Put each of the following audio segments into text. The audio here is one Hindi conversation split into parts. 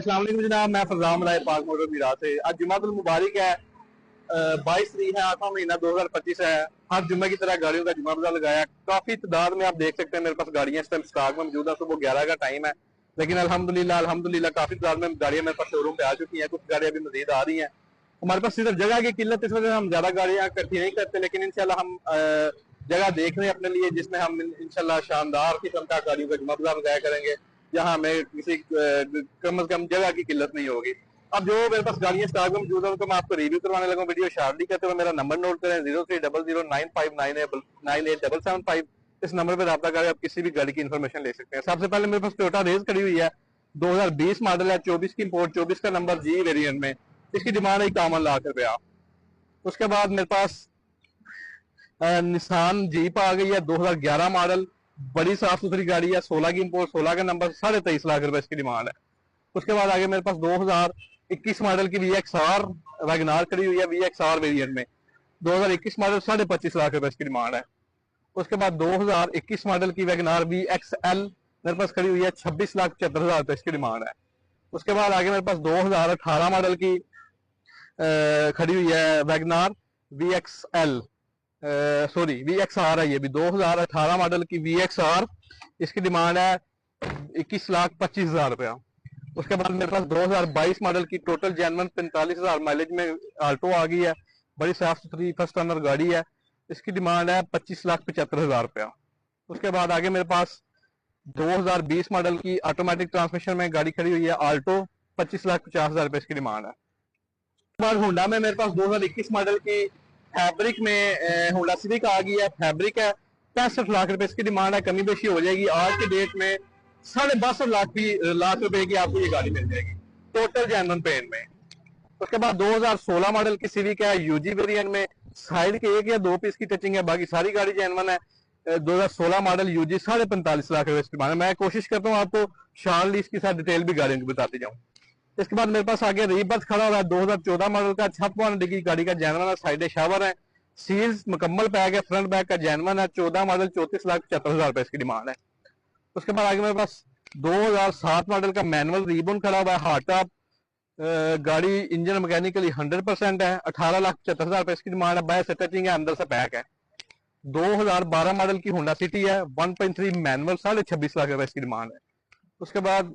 अस्सलाम वालेकुम जनाब, मैं फरजाम राय पाक मोटर मीरा से। आज जुम्मतुल मुबारक है, 22 तारीख है, 8वां महीना 2025 है। हर जुम्मे की तरह गाड़ियों का जुम्मा बाजार लगाया। काफी तादाद में आप देख सकते हैं मेरे पास गाड़ियां इस टाइम स्टॉक में मौजूद है। सुबह 11 का टाइम है, लेकिन अल्हम्दुलिल्लाह काफी तादाद में गाड़ियां मेरे पास शोरूम पे आ चुकी हैं। कुछ गाड़ियां अभी मजीद आ रही हैं। हमारे पास सिर्फ जगह की किल्लत इस वजह से हम ज्यादा गाड़ियां इकट्ठी नहीं करते, लेकिन इंशाल्लाह हम जगह देख रहे हैं अपने लिए, जिसमें हम इंशाल्लाह शानदार किस्म का गाड़ियों का जुम्मा बाजार लगाया करेंगे, जहां हमें किसी कम से कम जगह की किल्लत नहीं होगी। अब जो मेरे पास गाड़ियां स्टॉक में मौजूद है उनको मैं आपको रिव्यू करवाने लगा। वीडियो शार्टली करते हुए मेरा नंबर नोट करें 030095987775। इस नंबर पर रब्ता करें, आप किसी भी गाड़ी की इन्फॉर्मेशन ले सकते हैं। सबसे पहले मेरे पास टोयोटा रेस खड़ी हुई है, 2020 मॉडल है, 24 की इंपोर्ट, 24 का नंबर जी वेरिएंट में। इसकी डिमांड है 51 लाख रुपया। उसके बाद मेरे पास निसान जीप आ गई है, 2011 मॉडल, बड़ी साफ सुथरी गाड़ी है, 16 की इंपोर्ट, 16 का नंबर, 23.5 लाख रुपए इसकी डिमांड है। उसके बाद आगे मेरे पास 2021 मॉडल की VXR वैगनार खड़ी हुई है, VXR वेरिएंट में, 2021 मॉडल, 25.5 लाख रुपए इसकी डिमांड है। उसके बाद 2021 मॉडल की वैगनार VXL मेरे पास खड़ी हुई है, 26,75,000 रुपए इसकी डिमांड है। उसके बाद आगे मेरे पास 2018 मॉडल की खड़ी हुई है वैगनार VXL, सॉरी VXR है, ये भी 2018 मॉडल की VXR, इसकी डिमांड है 21,25,000 रुपया। उसके बाद मेरे पास 2022 मॉडल की टोटल जेन्युइन 45,000 माइलेज में आल्टो आ गई है, बड़ी साफ सुथरी फर्स्ट ओनर गाड़ी है, इसकी डिमांड है 25,75,000 रुपया। उसके बाद आगे मेरे पास 2020 मॉडल की ऑटोमेटिक ट्रांसमिशन में गाड़ी खड़ी हुई है आल्टो, 25,50,000 रुपए इसकी डिमांड है। उसके बाद होंडा में मेरे पास 2021 मॉडल की फैब्रिक में होंडा सिविक आ गई है, फैब्रिक है, 65 लाख रुपए इसकी डिमांड है। कमी बेशी हो जाएगी, आज के डेट में 62.5 लाख रुपए की आपको ये गाड़ी मिल जाएगी टोटल जेन्युइन पेन में। उसके बाद 2016 मॉडल की सिविक है, यूजी वेरिएंट में, साइड के 1 या 2 पीस की टचिंग है, बाकी सारी गाड़ी जेन्युइन है। 2016 मॉडल यूजी, 45.5 लाख रुपए इसकी डिमांड है। मैं कोशिश करता हूँ आपको शार्टली इसके साथ डिटेल भी गाड़ियों की बताते जाऊँ। इसके बाद मेरे पास आगे रीबर्थ खड़ा हुआ है, 2014 मॉडल का, 56 डिग्री गाड़ी का जेन्युइन है, साइड शावर है, सील्स मुकम्मल पैक है, फ्रंट बैक का जेन्युइन है, 14 मॉडल, 34,75,000 रुपए इसकी डिमांड है। उसके बाद आगे मेरे पास 2007 मॉडल का मैनुअल रीबोन खड़ा हुआ है, हार्ड टॉप गाड़ी, इंजन मैकेनिकली 100% है, 18,75,000 रुपए इसकी डिमांड है, बाय से टचिंग है, अंदर से पैक है। 2012 मॉडल की होंडा सिटी है, 1.3 मैनुअल, 26.5 लाख रुपए इसकी डिमांड है। उसके बाद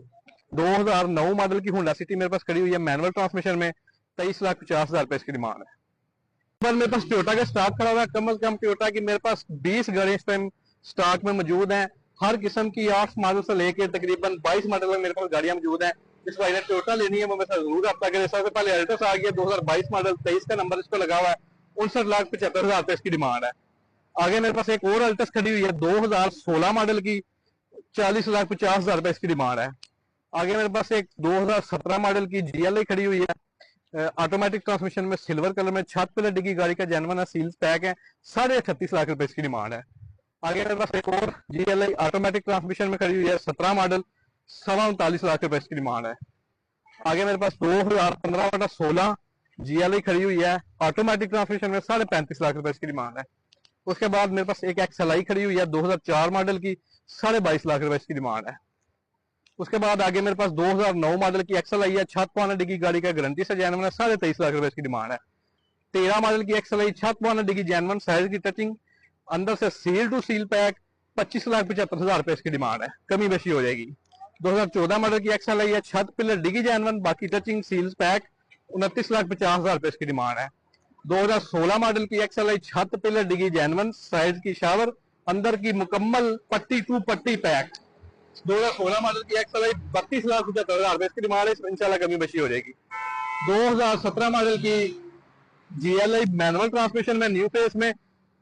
2009 मॉडल की होंडा सिटी मेरे पास खड़ी हुई है मैनुअल ट्रांसमिशन में, 23,50,000 रुपए इसकी डिमांड है। पर मेरे पास टोयोटा का स्टॉक खड़ा हुआ है, कम से कम टोयोटा की मेरे पास 20 गाड़ियां इस टाइम स्टॉक में मौजूद हैं। हर किस्म की 8 मॉडल से लेकर तकरीबन 22 मॉडल में मेरे पास गाड़ियां मौजूद हैं। जिस भाई ने टोयोटा लेनी है वो मेरे साथ जरूर रब्ता करें। सबसे पहले अल्टस आ गया, 2022 मॉडल, 23 का नंबर इस पर लगा हुआ है, 59,75,000 रुपए इसकी डिमांड है। आगे मेरे पास एक और अल्टस खड़ी हुई है 2016 मॉडल की, 40,50,000 रुपए इसकी डिमांड है। आगे मेरे पास एक 2017 मॉडल की GLI खड़ी हुई है, ऑटोमेटिक ट्रांसमिशन में, सिल्वर कलर में, 6 पिलर डिग्गी गाड़ी का जेन्युइन है, सील्स पैक है, 38.5 लाख रुपए इसकी डिमांड है। आगे मेरे पास एक और GLI ऑटोमेटिक ट्रांसमिशन में खड़ी हुई है, 17 मॉडल, 39 लाख रुपए इसकी डिमांड है। आगे मेरे पास 2015/16 GLI खड़ी हुई है, ऑटोमेटिक ट्रांसमिशन में, 35.5 लाख रुपए इसकी डिमांड है। उसके बाद मेरे पास एक XLI खड़ी हुई है 2004 मॉडल की, 22.5 लाख रुपए इसकी डिमांड है। उसके बाद आगे मेरे पास 2009 मॉडल की XLI है, 56 डिग्री गाड़ी का गारंटी से जेन्युइन है, 23.5 लाख रुपए इसकी डिमांड है। 13 मॉडल की XLI, 56 डिग्री जेन्युइन, साइज की टचिंग, अंदर से सील टू सील पैक, 25,75,000 रुपए इसकी डिमांड है, कमी बेशी हो जाएगी। 2014 मॉडल की XLI है, 6 पिलर डिग्गी जेन्युइन, बाकी टचिंग, सील्स पैक, 29,50,000 रुपए इसकी डिमांड है। 2016 मॉडल की XLI, 6 पिलर डिग्गी जेन्युइन, साइज की शावर, अंदर की मुकम्मल पट्टी टू पट्टी पैक, 2016 मॉडल की XLI, 32,75,000 रुपए इसकी डिमांड है, इंशाल्लाह कमी बेशी हो जाएगी। 2017 मॉडल की GLI मैनुअल ट्रांसमिशन में, न्यू फेस में,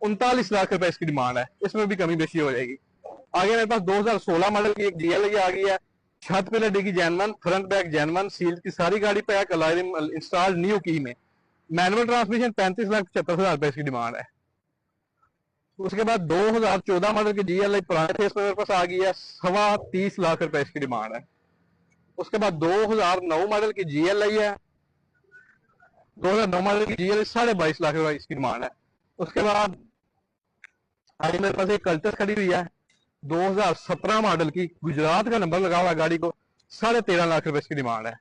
39 लाख रुपए इसकी डिमांड है, इसमें भी कमी बेशी हो जाएगी। आगे मेरे पास 2016 मॉडल की एक GLI आ गई है, 6 पिलर डिग्गी genuine, front back genuine, seal की सारी गाड़ी पैक, अलाइम इंस्टॉल न्यू की में, मैनुअल ट्रांसमिशन, 35,75,000 रुपए इसकी डिमांड है। उसके बाद 2014 मॉडल की GLI पुराने फेस में मेरे पास आ गई है, 30 लाख रुपए इसकी डिमांड है। उसके बाद 2009 मॉडल की GLI है, 2009 मॉडल की GLI, 22.5 लाख रुपए इसकी डिमांड है। उसके बाद आगे मेरे पास एक कल्टस खड़ी हुई है, 2017 मॉडल की, गुजरात का नंबर लगा हुआ है गाड़ी को, 13.5 लाख रुपए इसकी डिमांड है।